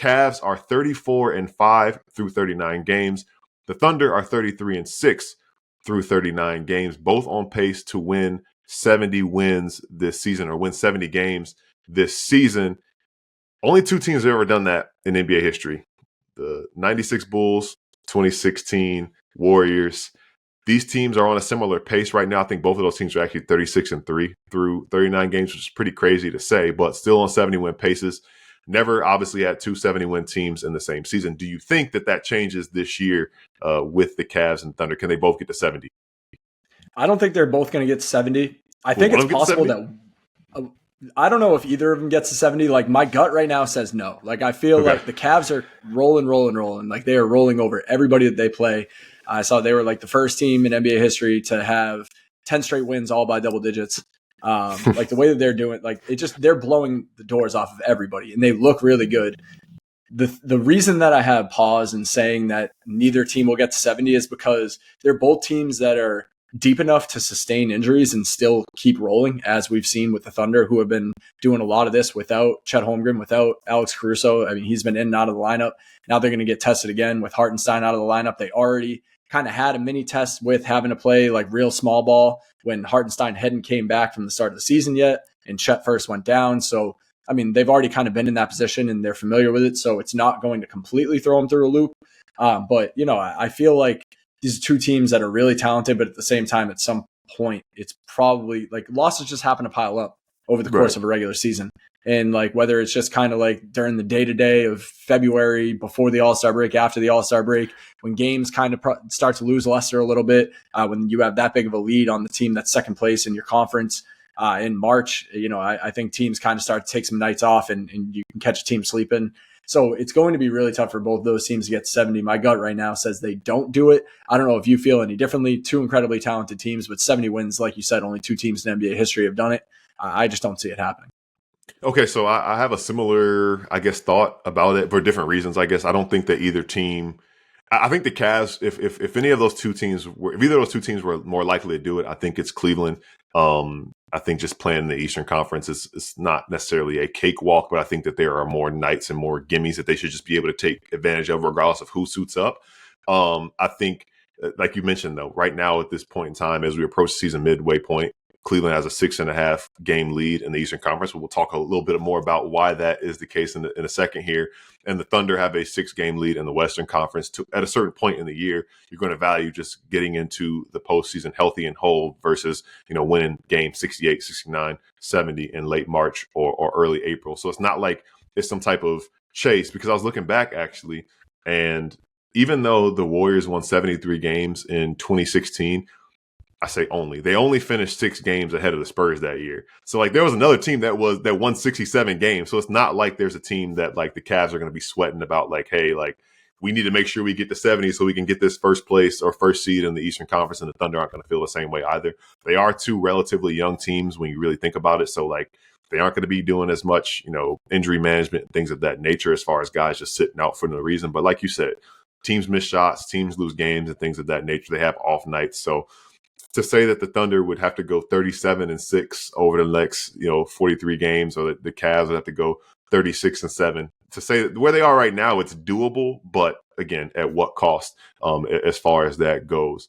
Cavs are 34-5 through 39 games. The Thunder are 33-6 through 39 games, both on pace to win 70 wins this season, or win 70 games this season. Only two teams have ever done that in NBA history. The 96 Bulls, 2016 Warriors. These teams are on a similar pace right now. I think both of those teams are actually 36-3 through 39 games, which is pretty crazy to say, but still on 70-win paces. Never obviously had two 70-win teams in the same season. Do you think that changes this year with the Cavs and Thunder? Can they both get to 70? I don't think they're both going to get to 70. I think it's possible that I don't know if either of them gets to 70. Like, my gut right now says no. Like, I feel like the Cavs are rolling. Like, they are rolling over everybody that they play. I saw they were like the first team in NBA history to have 10 straight wins all by double digits. Like, the way that they're doing, like, they're blowing the doors off of everybody, and they look really good. The reason that I have pause in saying that neither team will get to 70 is because they're both teams that are deep enough to sustain injuries and still keep rolling, as we've seen with the Thunder, who have been doing a lot of this without Chet Holmgren, without Alex Caruso. I mean, he's been in and out of the lineup. Now they're going to get tested again with Hartenstein out of the lineup. They already kind of had a mini test with having to play like real small ball when Hartenstein hadn't came back from the start of the season yet, and Chet first went down. So, I mean, they've already kind of been in that position and they're familiar with it. So it's not going to completely throw them through a loop. But, you know, I feel like these are two teams that are really talented, but at the same time, at some point, it's probably like losses just happen to pile up over the course of a regular season. And like, whether it's just kind of like during the day-to-day of February, before the All-Star break, after the All-Star break, when games kind of start to lose luster a little bit, when you have that big of a lead on the team that's second place in your conference in March, you know, I think teams kind of start to take some nights off and you can catch a team sleeping. So it's going to be really tough for both those teams to get 70. My gut right now says they don't do it. I don't know if you feel any differently. Two incredibly talented teams, but 70 wins, like you said, only two teams in NBA history have done it. I just don't see it happening. Okay, so I have a similar, I guess, thought about it for different reasons. I guess I don't think that either team. I think the Cavs, if any of those two teams were, if either of those two teams were more likely to do it, I think it's Cleveland. I think just playing in the Eastern Conference is not necessarily a cakewalk, but I think that there are more nights and more gimmies that they should just be able to take advantage of, regardless of who suits up. I think, like you mentioned, though, right now at this point in time, as we approach season midway point, Cleveland has a 6.5 game lead in the Eastern Conference. We'll talk a little bit more about why that is the case in a second here. And the Thunder have a 6-game lead in the Western Conference. At a certain point in the year, you're going to value just getting into the postseason healthy and whole versus, you know, winning game 68, 69, 70 in late March or early April. So it's not like it's some type of chase, because I was looking back actually, and even though the Warriors won 73 games in 2016, I say they only finished 6 games ahead of the Spurs that year. So like there was another team that won 67 games. So it's not like there's a team that like the Cavs are going to be sweating about like, hey, like we need to make sure we get to 70 so we can get this first place or first seed in the Eastern Conference, and the Thunder aren't going to feel the same way either. They are two relatively young teams when you really think about it. So like they aren't going to be doing as much, you know, injury management and things of that nature as far as guys just sitting out for no reason. But like you said, teams miss shots, teams lose games and things of that nature. They have off nights. So to say that the Thunder would have to go 37-6 over the next, you know, 43 games, or the Cavs would have to go 36-7, to say that where they are right now, it's doable. But again, at what cost as far as that goes?